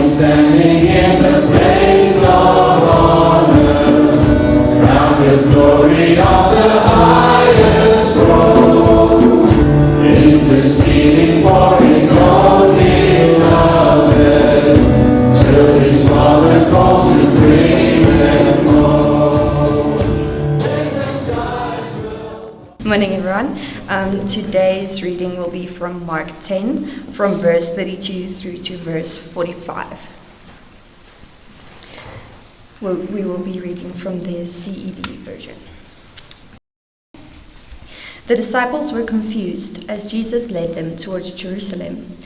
standing in the place of honor, crowned with glory on the highest throne, interceding for his own beloved, till his Father calls to bring them home. Then the skies will... Morning everyone. Today's reading will be from Mark 10, from verse 32 through to verse 45. We will be reading from the CEV version. The disciples were confused as Jesus led them towards Jerusalem,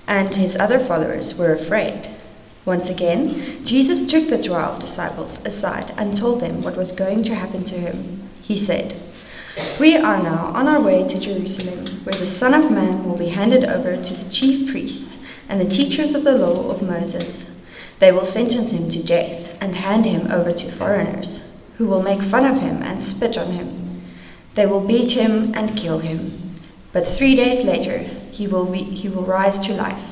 and his other followers were afraid. Once again, Jesus took the 12 disciples aside and told them what was going to happen to him. He said, "We are now on our way to Jerusalem, where the Son of Man will be handed over to the chief priests and the teachers of the law of Moses. They will sentence him to death and hand him over to foreigners, who will make fun of him and spit on him. They will beat him and kill him, but 3 days later he will rise to life."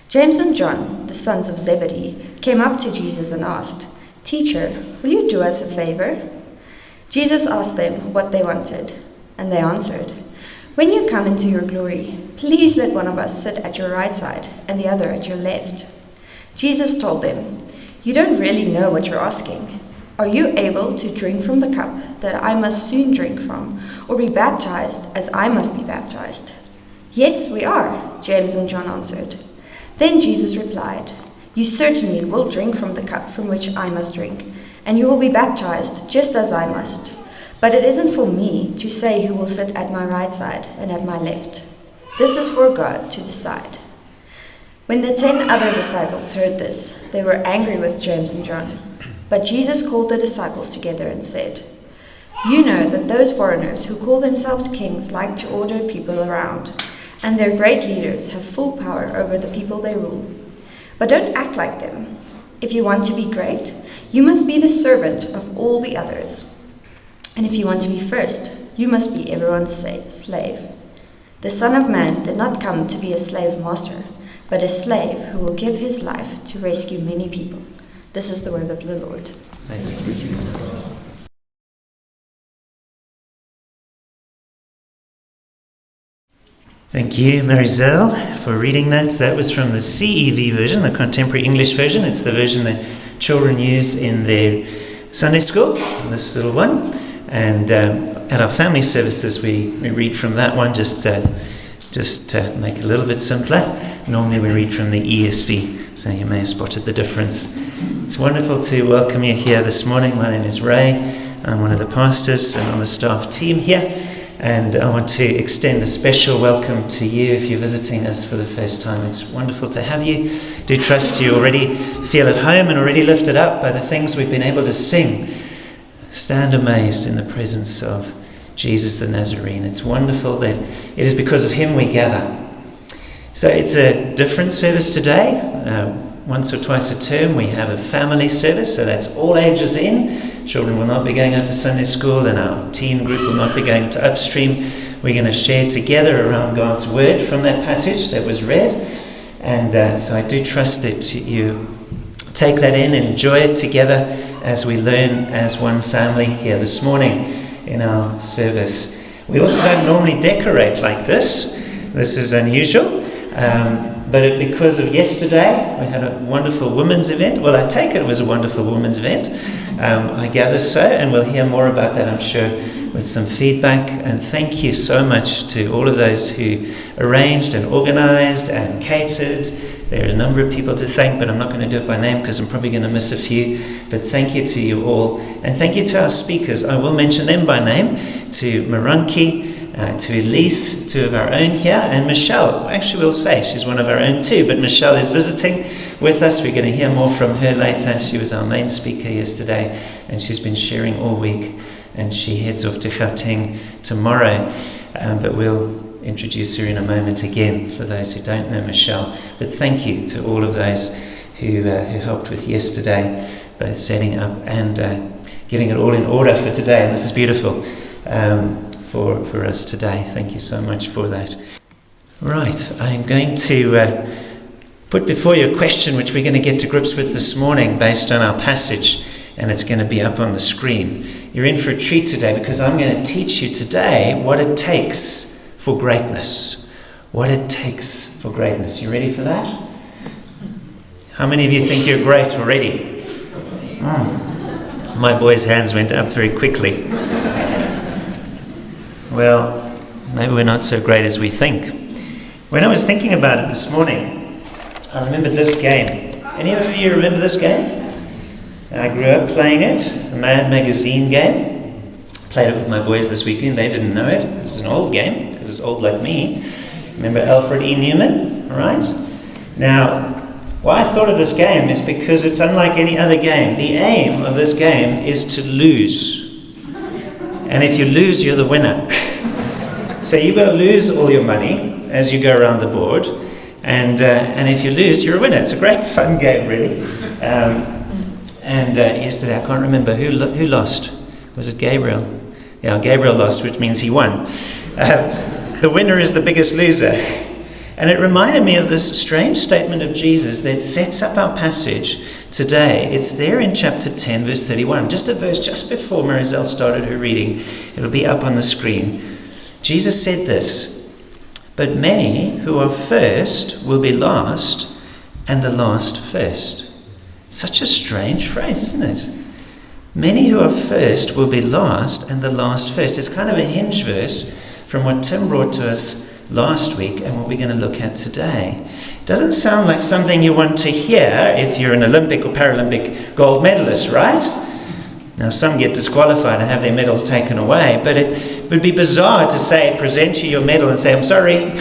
James and John, the sons of Zebedee, came up to Jesus and asked, "Teacher, will you do us a favor?" Jesus asked them what they wanted, and they answered, "When you come into your glory, please let one of us sit at your right side and the other at your left." Jesus told them, "You don't really know what you're asking. Are you able to drink from the cup that I must soon drink from, or be baptized as I must be baptized?" "Yes, we are," James and John answered. Then Jesus replied, "You certainly will drink from the cup from which I must drink, and you will be baptized just as I must. But it isn't for me to say who will sit at my right side and at my left. This is for God to decide." When the 10 other disciples heard this, they were angry with James and John. But Jesus called the disciples together and said, "You know that those foreigners who call themselves kings like to order people around, and their great leaders have full power over the people they rule. But don't act like them. If you want to be great, you must be the servant of all the others. And if you want to be first, you must be everyone's slave. The Son of Man did not come to be a slave master, but a slave who will give his life to rescue many people." This is the word of the Lord. Thanks be to God. Thank you, Marizel, for reading that. That was from the CEV version, the Contemporary English version. It's the version that children use in their Sunday school, this little one. And at our family services, we read from that one just to make it a little bit simpler. Normally we read from the ESV, so you may have spotted the difference. It's wonderful to welcome you here this morning. My name is Ray. I'm one of the pastors and on the staff team here. And I want to extend a special welcome to you if you're visiting us for the first time. It's wonderful to have you. Do trust you already feel at home and already lifted up by the things we've been able to sing. Stand amazed in the presence of Jesus the Nazarene. It's wonderful that it is because of him we gather. So it's a different service today. Once or twice a term we have a family service, so that's all ages in. Children will not be going out to Sunday school, and our teen group will not be going to Upstream. We're going to share together around God's word from that passage that was read. And so I do trust that you take that in and enjoy it together as we learn as one family here this morning in our service. We also don't normally decorate like this. This is unusual. But because of yesterday, we had a wonderful women's event. Well, I take it was a wonderful women's event. I gather so, and we'll hear more about that, I'm sure, with some feedback. And thank you so much to all of those who arranged and organised and catered. There are a number of people to thank, but I'm not going to do it by name because I'm probably going to miss a few. But thank you to you all. And thank you to our speakers. I will mention them by name, to Maranki, to Elise, two of our own here, and Michelle. Actually, we'll say she's one of our own too, but Michelle is visiting with us. We're going to hear more from her later. She was our main speaker yesterday, and she's been sharing all week, and she heads off to Gauteng tomorrow. But we'll introduce her in a moment again for those who don't know Michelle. But thank you to all of those who helped with yesterday, both setting up and getting it all in order for today. And this is beautiful. For us today. Thank you so much for that. Right, I'm going to put before you a question which we're going to get to grips with this morning based on our passage, and it's going to be up on the screen. You're in for a treat today because I'm going to teach you today what it takes for greatness. What it takes for greatness. You ready for that? How many of you think you're great already? My boy's hands went up very quickly. Well, maybe we're not so great as we think. When I was thinking about it this morning, I remembered this game. Any of you remember this game? I grew up playing it, a Mad Magazine game. Played it with my boys this weekend. They didn't know it. This is an old game. It was old like me. Remember Alfred E. Newman? All right. Now, why I thought of this game is because it's unlike any other game. The aim of this game is to lose. And if you lose, you're the winner. So you've got to lose all your money as you go around the board. And if you lose, you're a winner. It's a great fun game, really. Yesterday, I can't remember who lost. Was it Gabriel? Yeah, Gabriel lost, which means he won. The winner is the biggest loser. And it reminded me of this strange statement of Jesus that sets up our passage today. It's there in chapter 10, verse 31. Just a verse just before Marizel started her reading. It'll be up on the screen. Jesus said this, "But many who are first will be last, and the last first." Such a strange phrase, isn't it? Many who are first will be last, and the last first. It's kind of a hinge verse from what Tim brought to us last week and what we're going to look at today. It doesn't sound like something you want to hear if you're an Olympic or Paralympic gold medalist, right? Now, some get disqualified and have their medals taken away, but it would be bizarre to say, present you your medal and say, "I'm sorry,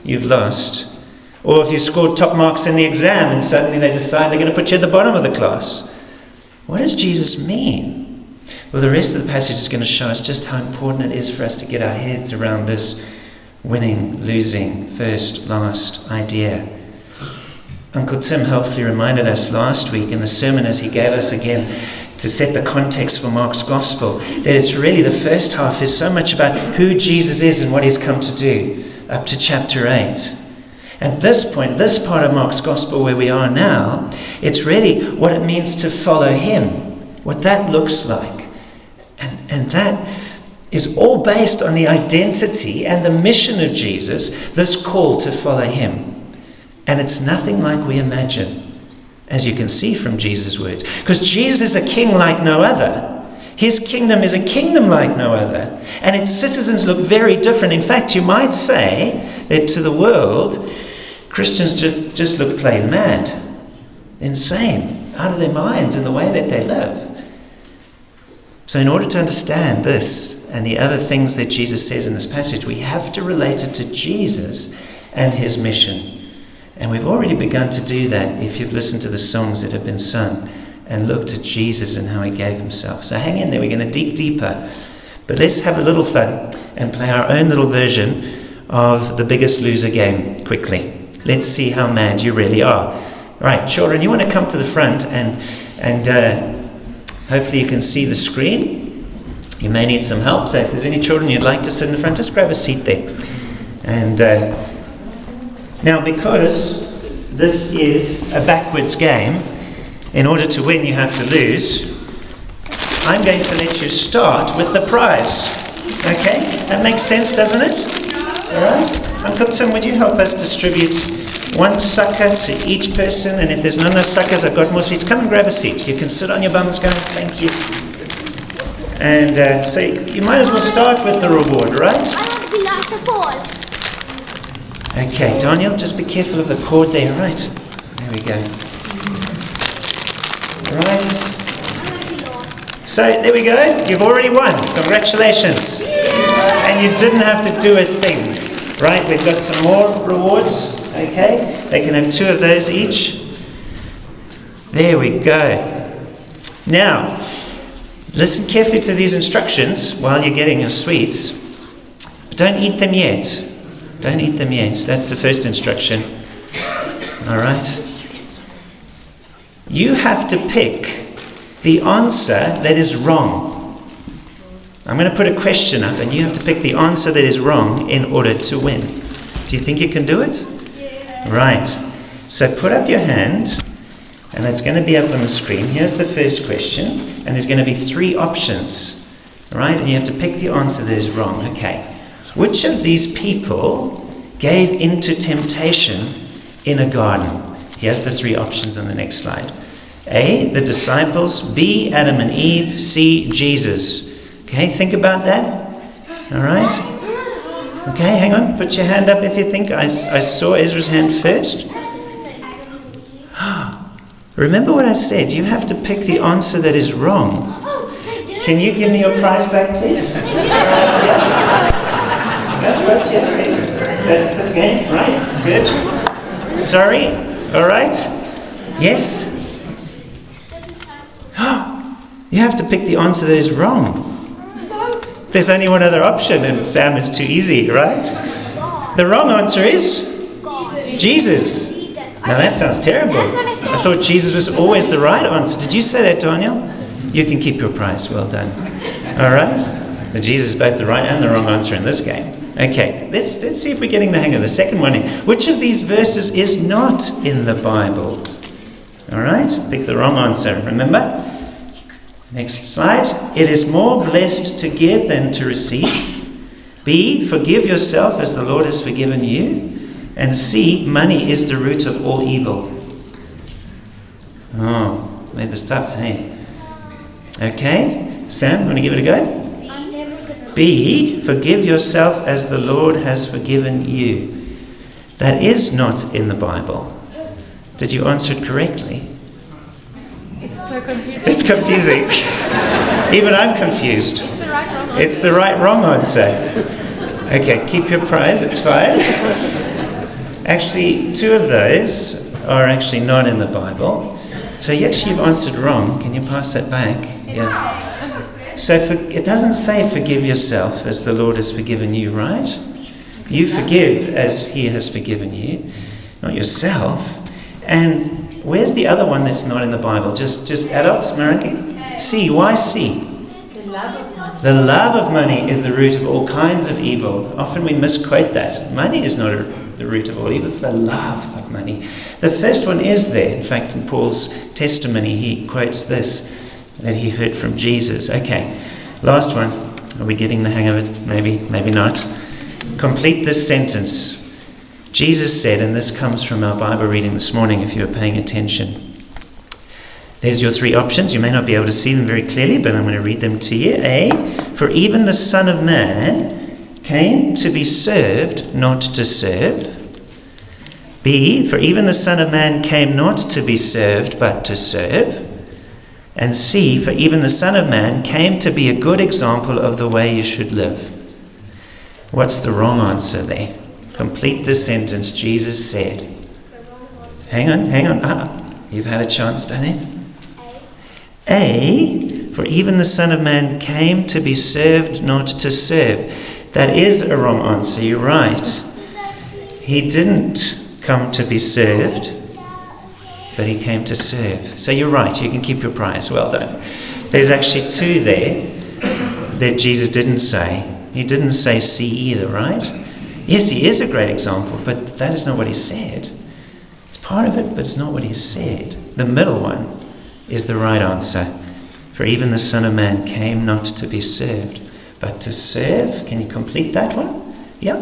you've lost." Or if you scored top marks in the exam and suddenly they decide they're going to put you at the bottom of the class. What does Jesus mean? Well, the rest of the passage is going to show us just how important it is for us to get our heads around this winning, losing, first, last idea. Uncle Tim helpfully reminded us last week in the sermon as he gave us again to set the context for Mark's gospel, that it's really the first half is so much about who Jesus is and what he's come to do, up to chapter 8. At this point, this part of Mark's gospel where we are now, it's really what it means to follow him, what that looks like. And that is all based on the identity and the mission of Jesus, this call to follow him. And it's nothing like we imagine, as you can see from Jesus' words. Because Jesus is a king like no other. His kingdom is a kingdom like no other. And its citizens look very different. In fact, you might say that to the world, Christians just look plain mad, insane, out of their minds in the way that they live. So in order to understand this and the other things that Jesus says in this passage, we have to relate it to Jesus and his mission. And we've already begun to do that if you've listened to the songs that have been sung and looked at Jesus and how he gave himself. So hang in there, we're going to dig deeper. But let's have a little fun and play our own little version of the Biggest Loser game quickly. Let's see how mad you really are. All right, children, you want to come to the front and hopefully you can see the screen. You may need some help, so if there's any children you'd like to sit in the front, just grab a seat there. And now, because this is a backwards game, in order to win you have to lose, I'm going to let you start with the prize. Okay? That makes sense, doesn't it? All right? Uncle Tim, would you help us distribute one sucker to each person? And if there's no suckers, I've got more sweets. Come and grab a seat. You can sit on your bums, guys. Thank you. And so you might as well start with the reward, right? I want to be last of all. Okay, Daniel, just be careful of the cord there, right? There we go. Right. So, there we go. You've already won. Congratulations. Yeah. And you didn't have to do a thing. Right, we've got some more rewards. Okay, they can have 2 of those each. There we go. Now, listen carefully to these instructions while you're getting your sweets. But don't eat them yet. Don't eat them yet. That's the first instruction. All right. You have to pick the answer that is wrong. I'm going to put a question up and you have to pick the answer that is wrong in order to win. Do you think you can do it? Yeah. Right. So put up your hand, and it's going to be up on the screen. Here's the first question, and there's going to be 3 options, all right? And you have to pick the answer that is wrong. Okay. Which of these people gave into temptation in a garden? Here's the 3 options on the next slide. A, the disciples. B, Adam and Eve. C, Jesus. Okay, think about that. All right. Okay, hang on. Put your hand up if you think. I saw Ezra's hand first. Remember what I said. You have to pick the answer that is wrong. Can you give me your prize back, please? That's right, yeah, please. That's the game, right? Good. Sorry. All right. Yes. You have to pick the answer that is wrong. There's only one other option, and Sam is too easy, right? The wrong answer is Jesus. Now that sounds terrible. I thought Jesus was always the right answer. Did you say that, Daniel? You can keep your prize. Well done. All right. But Jesus is both the right and the wrong answer in this game. Okay, let's see if we're getting the hang of the second one here. Which of these verses is not in the Bible? All right, pick the wrong answer. Remember? Next slide. It is more blessed to give than to receive. B, forgive yourself as the Lord has forgiven you. And C, money is the root of all evil. Oh, made this tough, hey? Okay, Sam, want to give it a go? B, forgive yourself as the Lord has forgiven you. That is not in the Bible. Did you answer it correctly? It's so confusing. It's confusing. Even I'm confused. It's the right wrong. It's the right wrong answer. Okay, keep your prize, it's fine. Actually, 2 of those are actually not in the Bible. So you've answered wrong. Can you pass that back? Yeah. So it doesn't say forgive yourself as the Lord has forgiven you, right? You forgive as he has forgiven you, not yourself. And where's the other one that's not in the Bible? Just adults, Mariki? C. Why C? The love of money is the root of all kinds of evil. Often we misquote that. Money is not the root of all evil. It's the love of money. The first one is there. In fact, in Paul's testimony, he quotes this, that he heard from Jesus. Okay, last one. Are we getting the hang of it? Maybe, maybe not. Complete this sentence. Jesus said, and this comes from our Bible reading this morning if you were paying attention. There's your 3 options. You may not be able to see them very clearly, but I'm going to read them to you. A, for even the Son of Man came to be served, not to serve. B, for even the Son of Man came not to be served, but to serve. And C, for even the Son of Man came to be a good example of the way you should live. What's the wrong answer there? Complete the sentence. Jesus said. Hang on. You've had a chance, done it? A, for even the Son of Man came to be served, not to serve. That is a wrong answer. You're right. He didn't come to be served, but he came to serve. So you're right. You can keep your prize. Well done. There's actually 2 there that Jesus didn't say. He didn't say C either, right? Yes, he is a great example, but that is not what he said. It's part of it, but it's not what he said. The middle one is the right answer. For even the Son of Man came not to be served, but to serve. Can you complete that one? Yeah.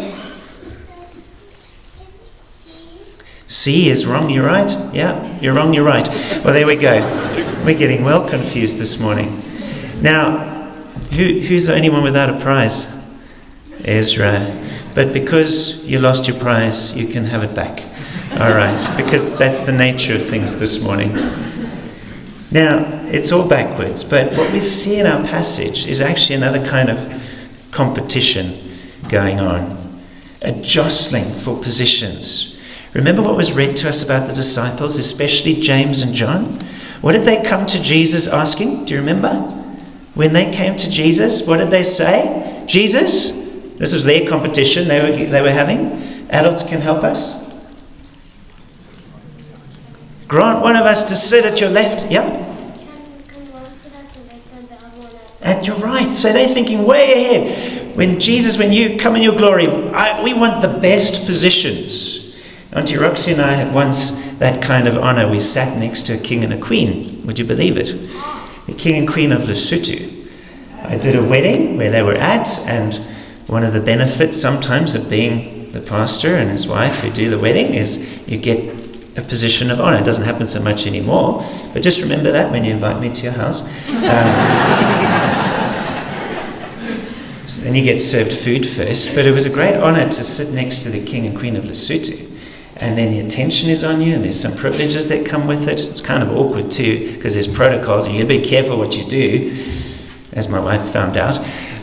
C is wrong, you're right. Yeah, you're wrong, you're right. Well, there we go. We're getting well confused this morning. Now, who's the only one without a prize? Ezra. But because you lost your prize, you can have it back. All right, because that's the nature of things this morning. Now, it's all backwards, but what we see in our passage is actually another kind of competition going on. A jostling for positions. Remember what was read to us about the disciples, especially James and John? What did they come to Jesus asking? Do you remember? When they came to Jesus, what did they say? Jesus, this was their competition they were having. Adults can help us. Grant one of us to sit at your left. Yeah? At your right. So they're thinking way ahead. When you come in your glory, we want the best positions. Auntie Roxy and I had once that kind of honor. We sat next to a king and a queen. Would you believe it? The king and queen of Lesotho. I did a wedding where they were at, and one of the benefits sometimes of being the pastor and his wife who do the wedding is you get a position of honor. It doesn't happen so much anymore, but just remember that when you invite me to your house. Then you get served food first, but it was a great honor to sit next to the king and queen of Lesotho. And then the attention is on you, and there's some privileges that come with it. It's kind of awkward too, because there's protocols, and you gotta be careful what you do, as my wife found out.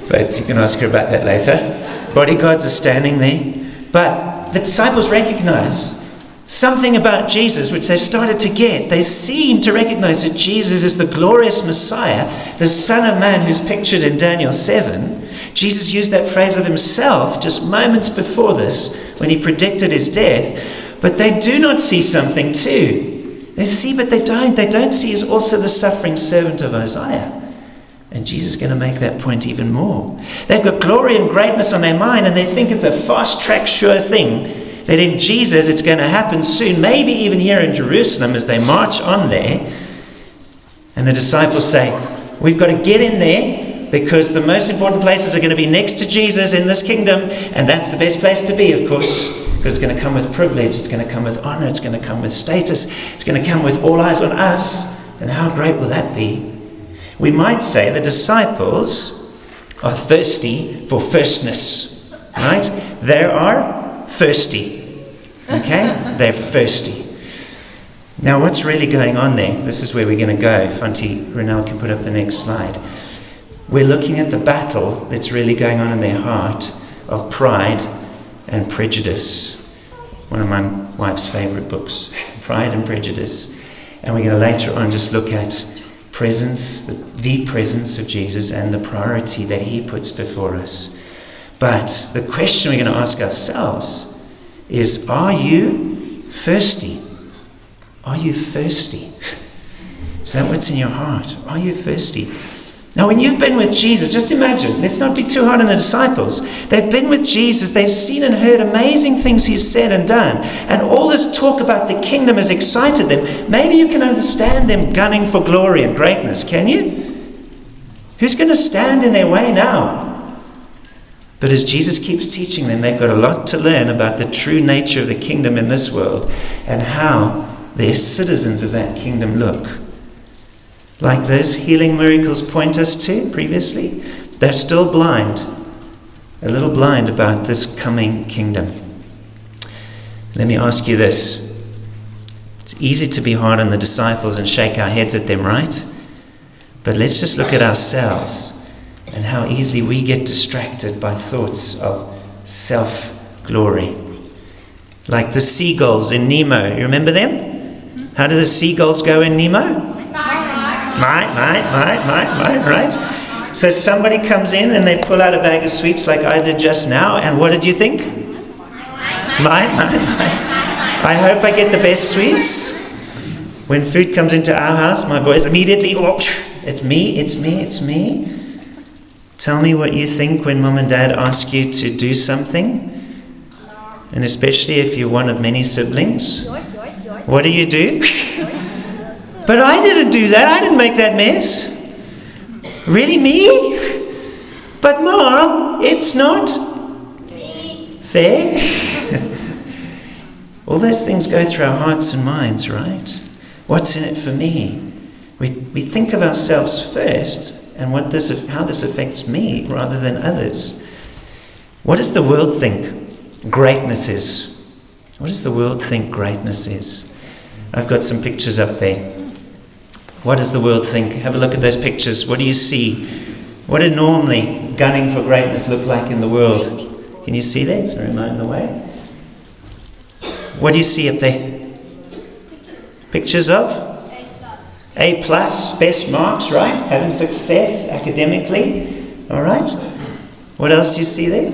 But you can ask her about that later. Bodyguards are standing there. But the disciples recognize something about Jesus which they've started to get. They seem to recognize that Jesus is the glorious Messiah, the Son of Man who's pictured in Daniel 7. Jesus used that phrase of himself just moments before this when he predicted his death. But they do not see something too. They see, but they don't. They don't see he's also the suffering servant of Isaiah. And Jesus is going to make that point even more. They've got glory and greatness on their mind, and they think it's a fast-track, sure thing that in Jesus it's going to happen soon, maybe even here in Jerusalem as they march on there. And the disciples say, we've got to get in there because the most important places are going to be next to Jesus in this kingdom, and that's the best place to be, of course, because it's going to come with privilege, it's going to come with honor, it's going to come with status, it's going to come with all eyes on us. And how great will that be? We might say the disciples are thirsty for firstness, right? They are thirsty, okay? They're thirsty. Now, what's really going on there? This is where we're going to go. If Auntie Renelle can put up the next slide. We're looking at the battle that's really going on in their heart of pride and prejudice. One of my wife's favorite books, Pride and Prejudice. And we're going to later on just look at presence, the presence of Jesus and the priority that he puts before us. But the question we're going to ask ourselves is, are you thirsty? Are you thirsty? Is that what's in your heart? Are you thirsty? Now, when you've been with Jesus, just imagine, let's not be too hard on the disciples. They've been with Jesus, they've seen and heard amazing things he's said and done, and all this talk about the kingdom has excited them. Maybe you can understand them gunning for glory and greatness, can you? Who's going to stand in their way now? But as Jesus keeps teaching them, they've got a lot to learn about the true nature of the kingdom in this world and how their citizens of that kingdom look. Like those healing miracles point us to previously, they're still blind, a little blind about this coming kingdom. Let me ask you this. It's easy to be hard on the disciples and shake our heads at them, right? But let's just look at ourselves and how easily we get distracted by thoughts of self-glory. Like the seagulls in Nemo. You remember them? How do the seagulls go in Nemo? Right? So somebody comes in and they pull out a bag of sweets like I did just now, and what did you think? I hope I get the best sweets. When food comes into our house, my boys immediately, it's me. Tell me what you think when mom and dad ask you to do something, and especially if you're one of many siblings. What do you do? But I didn't do that. I didn't make that mess. Really, me? But Mom, it's not fair. All those things go through our hearts and minds, right? What's in it for me? We think of ourselves first and how this affects me rather than others. What does the world think greatness is? What does the world think greatness is? I've got some pictures up there. What does the world think? Have a look at those pictures. What do you see? What do normally gunning for greatness look like in the world? Can you see that? Sorry, am I in the way? What do you see up there? Pictures of? A+, best marks, right? Having success academically. All right. What else do you see there?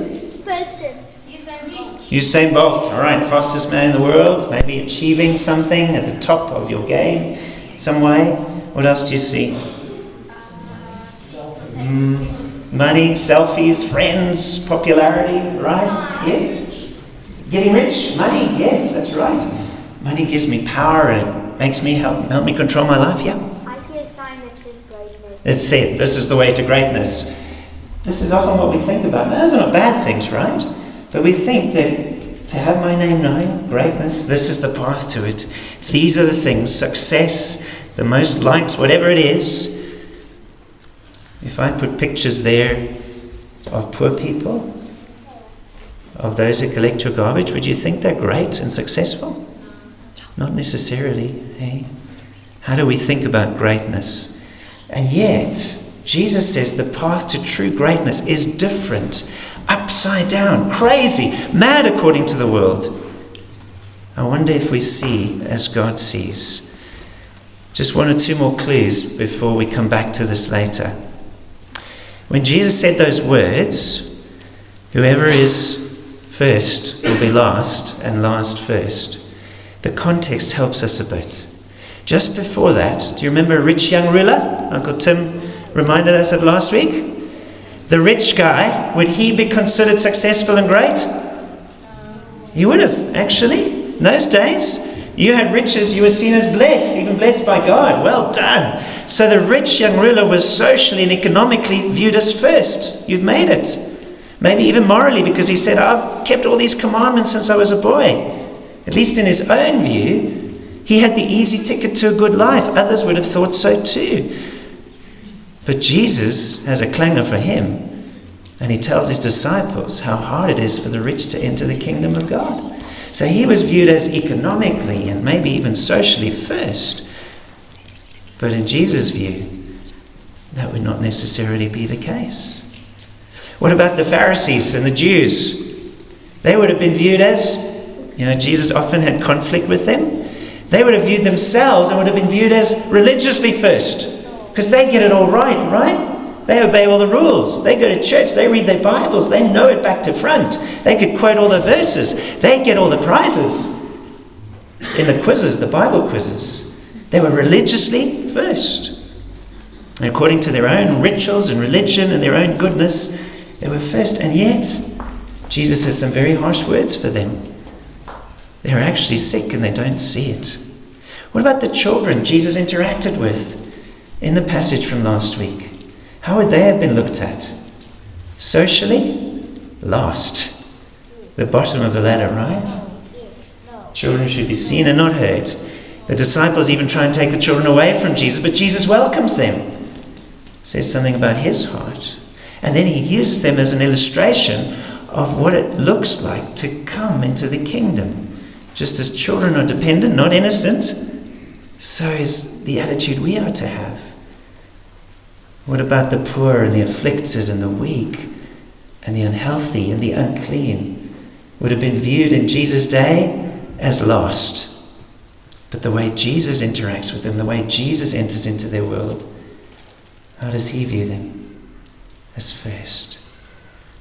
Usain Bolt. All right, fastest man in the world. Maybe achieving something at the top of your game some way. What else do you see? Money, selfies, friends, popularity, right? Yes? Getting rich? Money? Yes, that's right. Money gives me power and it makes me help me control my life. Yeah. I see a sign that says greatness. It's said, this is the way to greatness. This is often what we think about. Those are not bad things, right? But we think that to have my name known, greatness, this is the path to it. These are the things, success, the most likes, whatever it is. If I put pictures there of poor people, of those who collect your garbage, would you think they're great and successful? Not necessarily, eh? How do we think about greatness? And yet, Jesus says the path to true greatness is different, upside down, crazy, mad according to the world. I wonder if we see as God sees. Just one or two more clues before we come back to this later. When Jesus said those words, whoever is first will be last, and last first, the context helps us a bit. Just before that, do you remember a rich young ruler? Uncle Tim reminded us of last week. The rich guy, would he be considered successful and great? He would have, actually. In those days, you had riches, you were seen as blessed, even blessed by God. Well done. So the rich young ruler was socially and economically viewed as first. You've made it. Maybe even morally, because he said, I've kept all these commandments since I was a boy. At least in his own view, he had the easy ticket to a good life. Others would have thought so too. But Jesus has a clangor for him, and he tells his disciples how hard it is for the rich to enter the kingdom of God. So he was viewed as economically and maybe even socially first. But in Jesus' view, that would not necessarily be the case. What about the Pharisees and the Jews? They would have been viewed as, Jesus often had conflict with them. They would have viewed themselves and would have been viewed as religiously first. Because they get it all right? They obey all the rules. They go to church. They read their Bibles. They know it back to front. They could quote all the verses. They get all the prizes in the quizzes, the Bible quizzes. They were religiously first. And according to their own rituals and religion and their own goodness, they were first. And yet, Jesus has some very harsh words for them. They're actually sick and they don't see it. What about the children Jesus interacted with in the passage from last week? How would they have been looked at? Socially, last. The bottom of the ladder, right? Children should be seen and not heard. The disciples even try and take the children away from Jesus, but Jesus welcomes them. Says something about his heart. And then he uses them as an illustration of what it looks like to come into the kingdom. Just as children are dependent, not innocent, so is the attitude we are to have. What about the poor and the afflicted and the weak and the unhealthy and the unclean? Would have been viewed in Jesus' day as lost. But the way Jesus interacts with them, the way Jesus enters into their world, how does he view them? As first.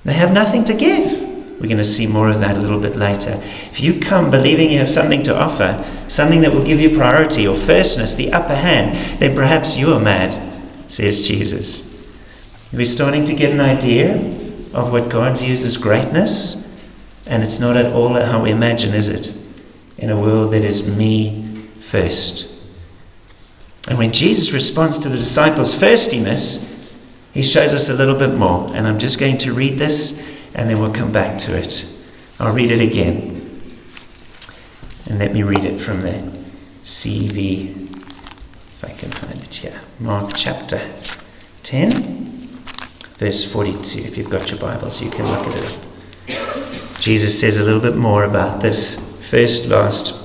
They have nothing to give. We're going to see more of that a little bit later. If you come believing you have something to offer, something that will give you priority or firstness, the upper hand, then perhaps you are mad, says Jesus. We're starting to get an idea of what God views as greatness, and it's not at all how we imagine, is it? In a world that is me first. And when Jesus responds to the disciples' thirstiness, he shows us a little bit more. And I'm just going to read this, and then we'll come back to it. I'll read it again. And let me read it from the CV, if I can find it here. Mark chapter 10, verse 42. If you've got your Bibles, you can look at it. Jesus says a little bit more about this first, last.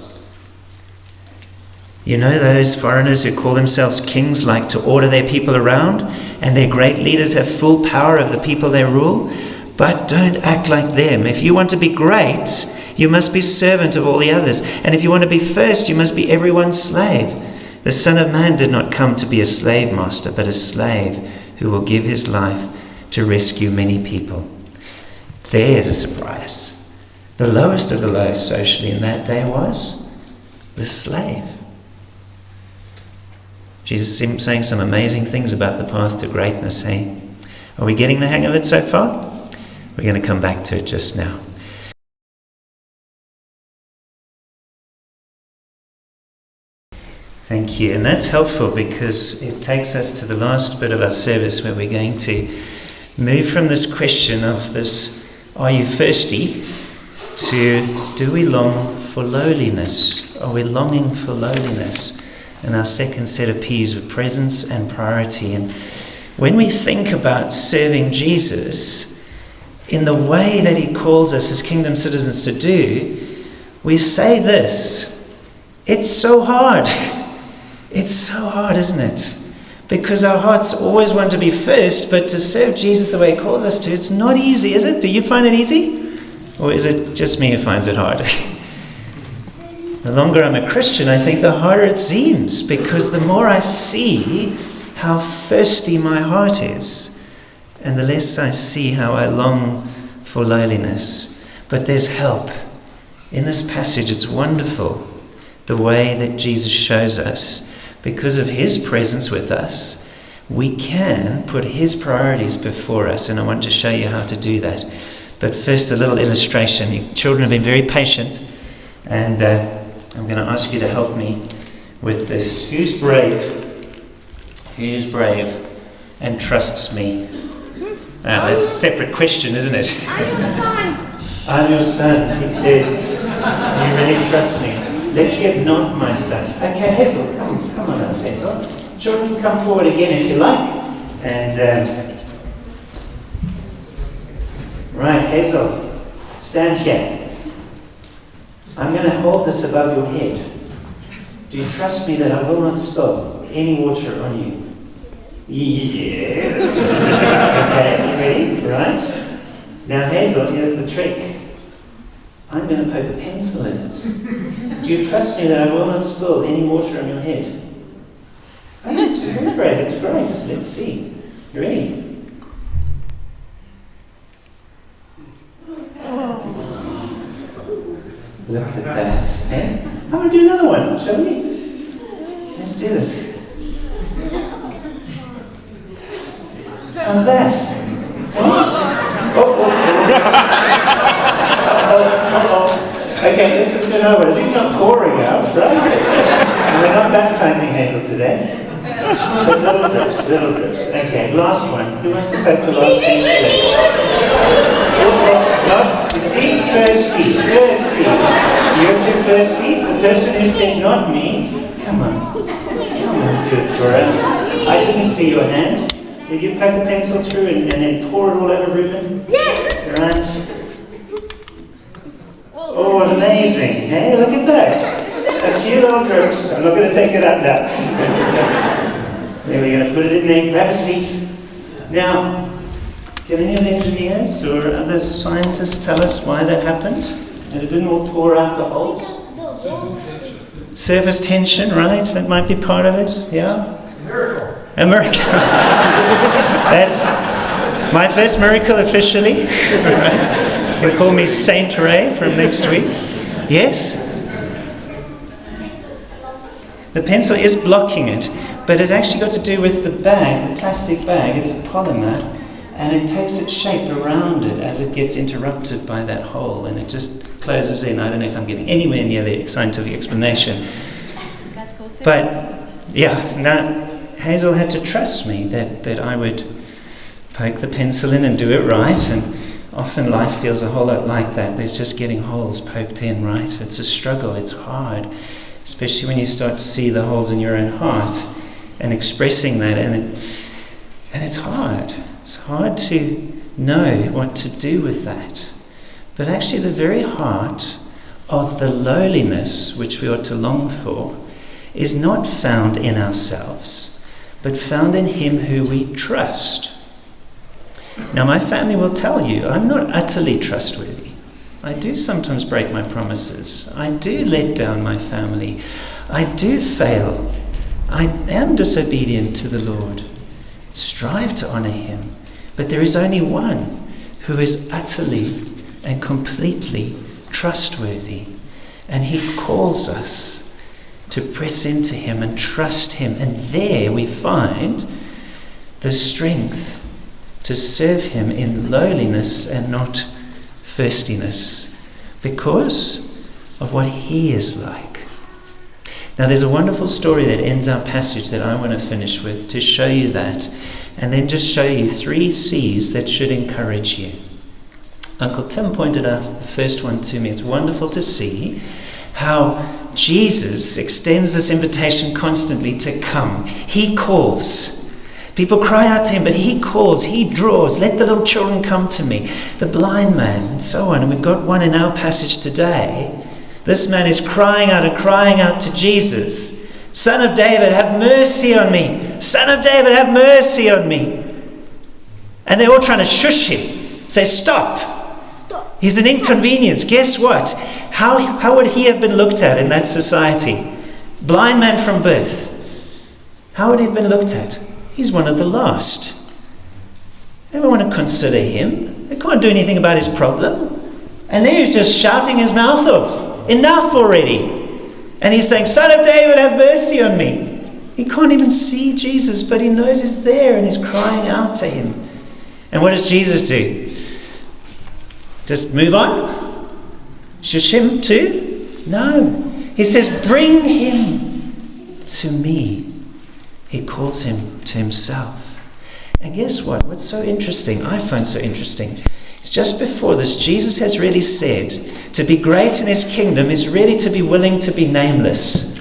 You know those foreigners who call themselves kings like to order their people around, and their great leaders have full power of the people they rule? But don't act like them. If you want to be great, you must be servant of all the others. And if you want to be first, you must be everyone's slave. The Son of Man did not come to be a slave master, but a slave who will give his life to rescue many people. There's a surprise. The lowest of the low socially in that day was the slave. Jesus is saying some amazing things about the path to greatness, hey? Are we getting the hang of it so far? We're going to come back to it just now. Thank you. And that's helpful because it takes us to the last bit of our service where we're going to move from this question of this, are you thirsty, to do we long for lowliness? Are we longing for lowliness? And our second set of P's were presence and priority. And when we think about serving Jesus in the way that he calls us as kingdom citizens to do, we say this, it's so hard. It's so hard, isn't it? Because our hearts always want to be first, but to serve Jesus the way he calls us to, it's not easy, is it? Do you find it easy? Or is it just me who finds it hard? The longer I'm a Christian, I think the harder it seems, because the more I see how thirsty my heart is, and the less I see how I long for lowliness. But there's help. In this passage, it's wonderful the way that Jesus shows us. Because of his presence with us, we can put his priorities before us, and I want to show you how to do that. But first, a little illustration. You children have been very patient, and I'm going to ask you to help me with this. Who's brave? Who's brave and trusts me? Now, that's a separate question, isn't it? I'm your son. I'm your son, he says. Do you really trust me? Let's get not my son. Okay, Hazel, come on up, Hazel. Children can come forward again if you like. And right, Hazel, stand here. I'm going to hold this above your head. Do you trust me that I will not spill any water on you? Yes. Okay, you ready? Right. Now, Hazel, here's the trick. I'm going to poke a pencil in it. Do you trust me that I will not spill any water on your head? Oh, that's very brave. It's great. Let's see. You ready? Look at that. Hey? I'm going to do another one, shall we? Let's do this. How's that? Okay, let's just do another one. At least not pouring out, right? And we're not baptizing Hazel today. But little drips, little drips. Okay, last one. Who wants to poke the last piece No, you see? Thirsty. You're too thirsty? The person who said not me. Come on, do it for us. I didn't see your hand. Did you poke a pencil through and then pour it all over Ruben? Yes. Right. Oh, amazing. Hey, look at that. A few little drips. I'm not going to take it up now. Then we're going to put it in there. Grab a seat. Now, can any of the engineers or other scientists tell us why that happened? And it didn't all pour out the holes? Surface tension, right? That might be part of it. Yeah? A miracle. That's my first miracle officially. They call me Saint Ray from next week. Yes? The pencil is blocking it, but it's actually got to do with the bag, the plastic bag. It's a polymer, and it takes its shape around it as it gets interrupted by that hole, and it just closes in. I don't know if I'm getting anywhere near the scientific explanation. That's called surface. But, yeah, now Hazel had to trust me that I would poke the pencil in and do it right, and often life feels a whole lot like that. There's just getting holes poked in, right? It's a struggle, it's hard, especially when you start to see the holes in your own heart and expressing that, and it's hard. It's hard to know what to do with that. But actually the very heart of the lowliness which we ought to long for is not found in ourselves, but found in him who we trust. Now, my family will tell you I'm not utterly trustworthy. I do sometimes break my promises. I do let down my family. I do fail. I am disobedient to the Lord. Strive to honor him. But there is only one who is utterly and completely trustworthy. And he calls us to press into him and trust him. And there we find the strength to serve him in lowliness and not thirstiness, because of what he is like. Now there's a wonderful story that ends our passage that I want to finish with to show you that, and then just show you 3 C's that should encourage you. Uncle Tim pointed out the first one to me. It's wonderful to see how Jesus extends this invitation constantly to come. He calls. People cry out to him, but he calls, he draws. Let the little children come to me. The blind man, and so on. And we've got one in our passage today. This man is crying out to Jesus. Son of David, have mercy on me. Son of David, have mercy on me. And they're all trying to shush him. Say, stop. He's an inconvenience. Guess what? How would he have been looked at in that society? Blind man from birth. How would he have been looked at? He's one of the lost. They don't want to consider him. They can't do anything about his problem. And then he's just shouting his mouth off. Enough already. And he's saying, Son of David, have mercy on me. He can't even see Jesus, but he knows he's there and he's crying out to him. And what does Jesus do? Just move on? Shush him too? No. He says, bring him to me. He calls him to himself. And guess what? What's so interesting, I find so interesting, it's just before this, Jesus has really said to be great in his kingdom is really to be willing to be nameless,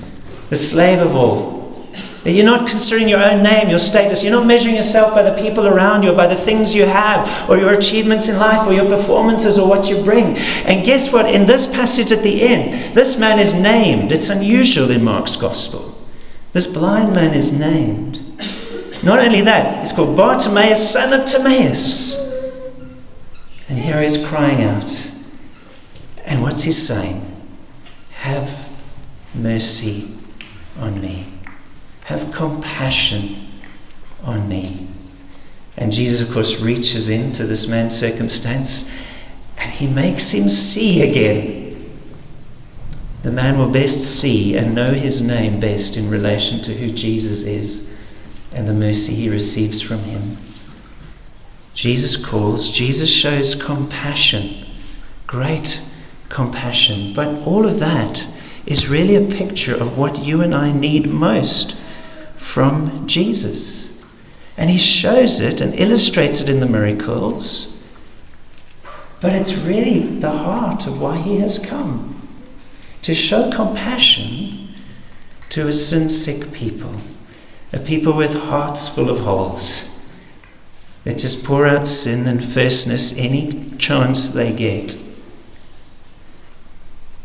the slave of all. That you're not considering your own name, your status. You're not measuring yourself by the people around you, or by the things you have, or your achievements in life, or your performances, or what you bring. And guess what? In this passage at the end, this man is named. It's unusual in Mark's gospel. This blind man is named. Not only that, he's called Bartimaeus, son of Timaeus. And here he's crying out. And what's he saying? Have mercy on me. Have compassion on me. And Jesus, of course, reaches into this man's circumstance and he makes him see again. The man will best see and know his name best in relation to who Jesus is and the mercy he receives from him. Jesus calls, Jesus shows compassion, great compassion. But all of that is really a picture of what you and I need most from Jesus. And he shows it and illustrates it in the miracles. But it's really the heart of why he has come. To show compassion to a sin-sick people. A people with hearts full of holes. That just pour out sin and fierceness any chance they get.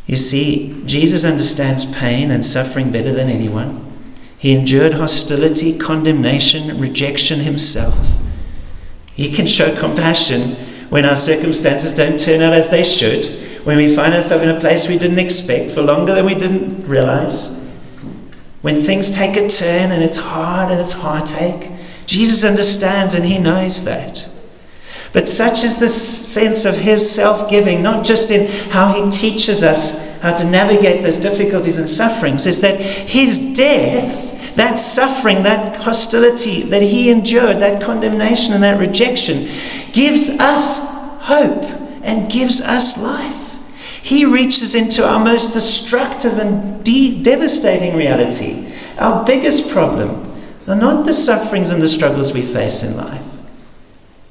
You see, Jesus understands pain and suffering better than anyone. He endured hostility, condemnation, rejection himself. He can show compassion when our circumstances don't turn out as they should, when we find ourselves in a place we didn't expect for longer than we didn't realize, when things take a turn and it's hard and it's heartache. Jesus understands and he knows that. But such is the sense of his self-giving, not just in how he teaches us how to navigate those difficulties and sufferings, is that his death, that suffering, that hostility that he endured, that condemnation and that rejection, gives us hope and gives us life. He reaches into our most destructive and devastating reality. Our biggest problem are not the sufferings and the struggles we face in life.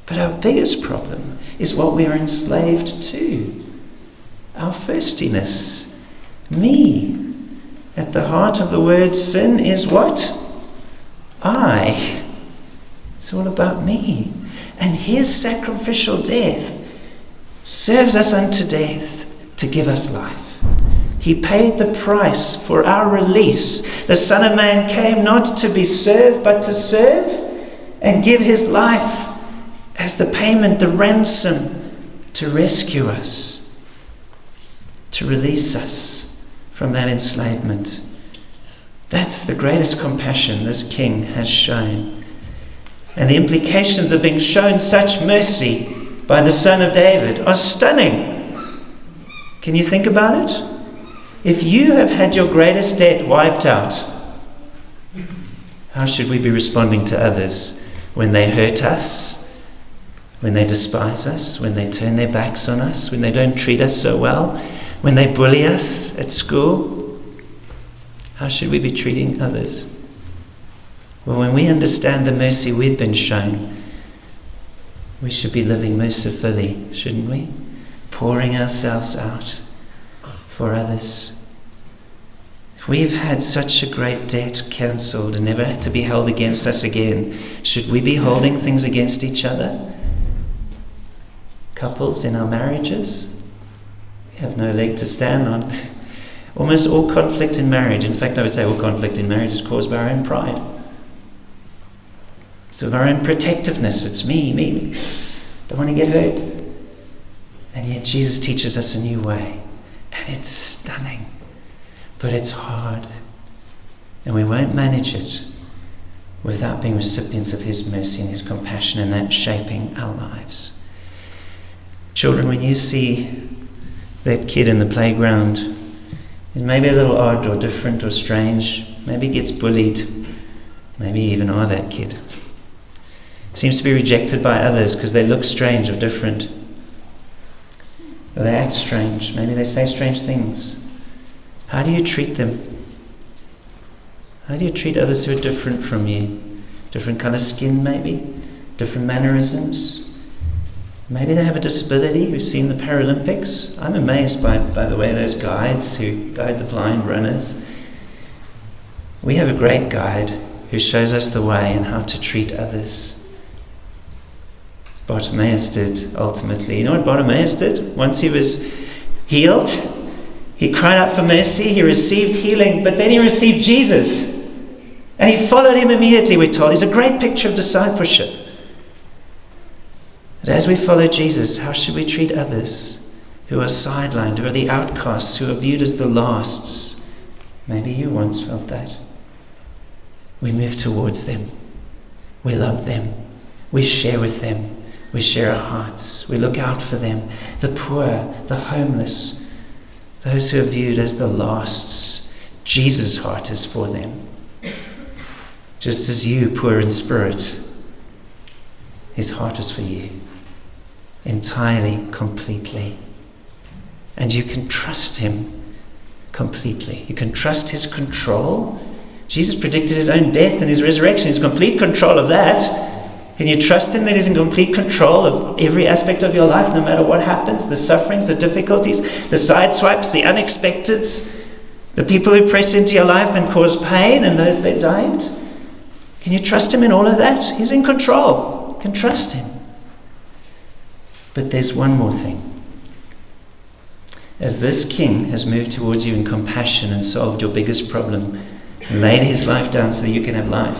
But our biggest problem is what we are enslaved to. Our thirstiness. Me. At the heart of the word sin is what? I. It's all about me. And his sacrificial death serves us unto death to give us life. He paid the price for our release. The Son of Man came not to be served, but to serve and give his life as the payment, the ransom, to rescue us, to release us from that enslavement. That's the greatest compassion this King has shown. And the implications of being shown such mercy by the Son of David are stunning. Can you think about it? If you have had your greatest debt wiped out, how should we be responding to others when they hurt us, when they despise us, when they turn their backs on us, when they don't treat us so well, when they bully us at school? How should we be treating others? Well, when we understand the mercy we've been shown, we should be living mercifully, shouldn't we? Pouring ourselves out for others. If we've had such a great debt cancelled and never had to be held against us again, should we be holding things against each other? Couples in our marriages, we have no leg to stand on. Almost all conflict in marriage, in fact I would say all conflict in marriage is caused by our own pride. So our own protectiveness, it's me. Don't want to get hurt. And yet Jesus teaches us a new way. And it's stunning. But it's hard. And we won't manage it without being recipients of his mercy and his compassion, and that shaping our lives. Children, when you see that kid in the playground, and maybe a little odd or different or strange, maybe gets bullied, maybe even are that kid, seems to be rejected by others because they look strange or different, or they act strange, maybe they say strange things. How do you treat them? How do you treat others who are different from you? Different colour skin maybe? Different mannerisms? Maybe they have a disability. We've seen the Paralympics. I'm amazed by the way those guides who guide the blind runners. We have a great guide who shows us the way and how to treat others. Bartimaeus did, ultimately. You know what Bartimaeus did? Once he was healed, he cried out for mercy, he received healing, but then he received Jesus. And he followed him immediately, we're told. He's a great picture of discipleship. But as we follow Jesus, how should we treat others who are sidelined, who are the outcasts, who are viewed as the lasts? Maybe you once felt that. We move towards them. We love them. We share with them. We share our hearts. We look out for them. The poor, the homeless, those who are viewed as the lasts. Jesus' heart is for them. Just as you, poor in spirit, his heart is for you. Entirely, completely. And you can trust him completely. You can trust his control. Jesus predicted his own death and his resurrection. He's in complete control of that. Can you trust him that he's in complete control of every aspect of your life, no matter what happens, the sufferings, the difficulties, the sideswipes, the unexpecteds, the people who press into your life and cause pain and those that don't? Can you trust him in all of that? He's in control. You can trust him. But there's one more thing. As this king has moved towards you in compassion and solved your biggest problem, and laid his life down so that you can have life,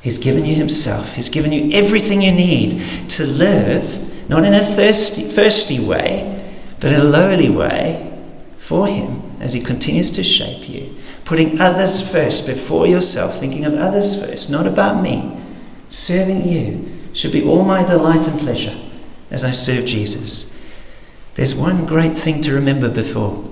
he's given you himself. He's given you everything you need to live, not in a thirsty way, but in a lowly way for him as he continues to shape you, putting others first before yourself, thinking of others first, not about me. Serving you should be all my delight and pleasure as I serve Jesus. There's one great thing to remember before.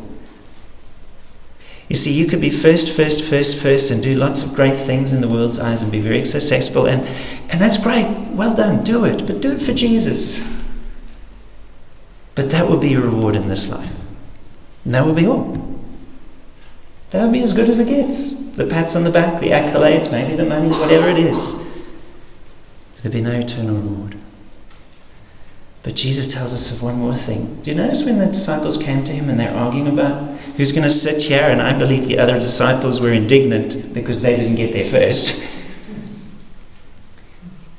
You see, you could be first, and do lots of great things in the world's eyes and be very successful, and that's great. Well done, do it, but do it for Jesus. But that will be your reward in this life. And that will be all. That will be as good as it gets. The pats on the back, the accolades, maybe the money, whatever it is. But there'll be no eternal reward. But Jesus tells us of one more thing. Do you notice when the disciples came to him and they're arguing about who's going to sit here? And I believe the other disciples were indignant because they didn't get there first.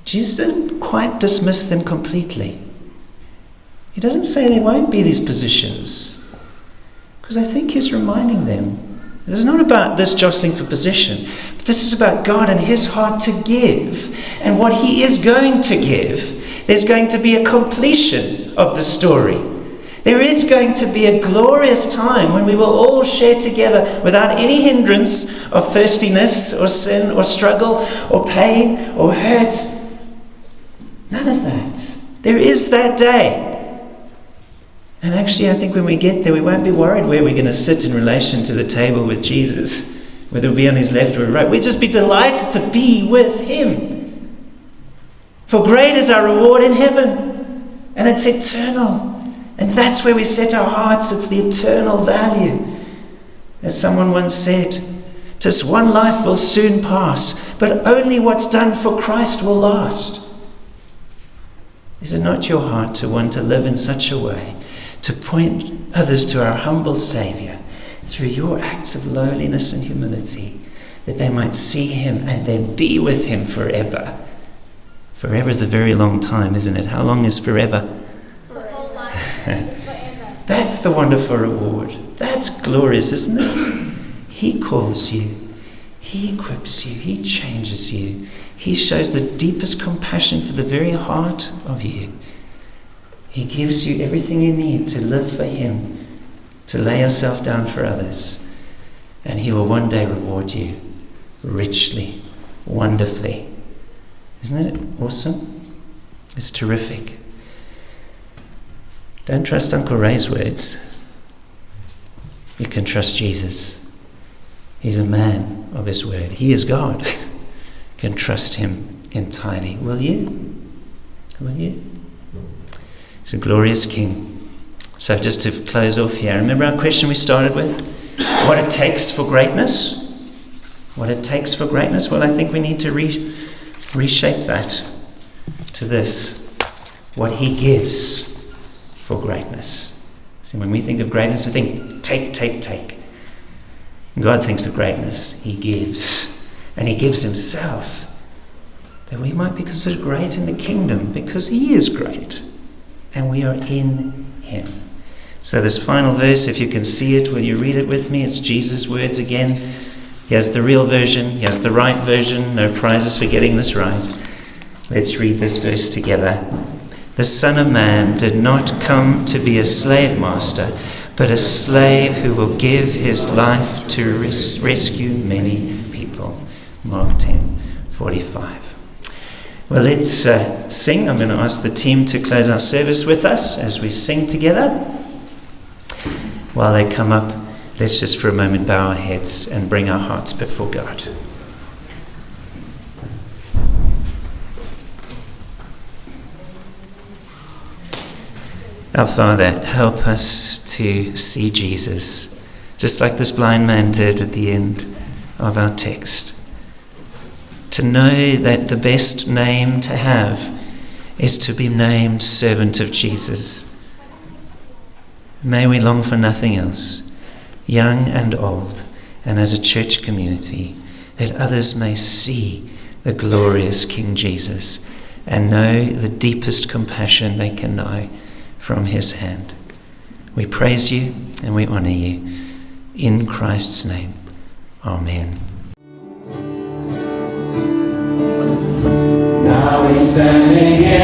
Jesus didn't quite dismiss them completely. He doesn't say there won't be these positions. Because I think he's reminding them, this is not about this jostling for position, but this is about God and his heart to give. And what he is going to give, there's going to be a completion of the story. There is going to be a glorious time when we will all share together without any hindrance of thirstiness or sin or struggle or pain or hurt. None of that. There is that day. And actually, I think when we get there, we won't be worried where we're going to sit in relation to the table with Jesus, whether we'll be on his left or right. We'll just be delighted to be with him. For great is our reward in heaven, and it's eternal. And that's where we set our hearts. It's the eternal value. As someone once said, "'Tis one life will soon pass, but only what's done for Christ will last." Is it not your heart to want to live in such a way, to point others to our humble Saviour through your acts of lowliness and humility, that they might see him and then be with him forever? Forever is a very long time, isn't it? How long is forever? For whole life. Forever. That's the wonderful reward. That's glorious, isn't it? He calls you. He equips you. He changes you. He shows the deepest compassion for the very heart of you. He gives you everything you need to live for him, to lay yourself down for others. And he will one day reward you richly, wonderfully. Isn't it awesome? It's terrific. Don't trust Uncle Ray's words. You can trust Jesus. He's a man of his word. He is God. You can trust him entirely. Will you? Will you? He's a glorious King. So just to close off here, remember our question we started with? What it takes for greatness? What it takes for greatness? Well, I think we need to reshape that to this. What he gives for greatness. See, when we think of greatness, we think take. God thinks of greatness. He gives. And he gives himself. That we might be considered great in the kingdom because he is great. And we are in him. So this final verse, if you can see it, will you read it with me? It's Jesus' words again. He has the real version. He has the right version. No prizes for getting this right. Let's read this verse together. The Son of Man did not come to be a slave master, but a slave who will give his life to rescue many people. Mark 10:45. Well, let's sing. I'm going to ask the team to close our service with us as we sing together. While they come up, let's just for a moment bow our heads and bring our hearts before God. Our Father, help us to see Jesus, just like this blind man did at the end of our text. To know that the best name to have is to be named servant of Jesus. May we long for nothing else, young and old, and as a church community, that others may see the glorious King Jesus and know the deepest compassion they can know from his hand. We praise you and we honor you. In Christ's name, amen. Now we're standing in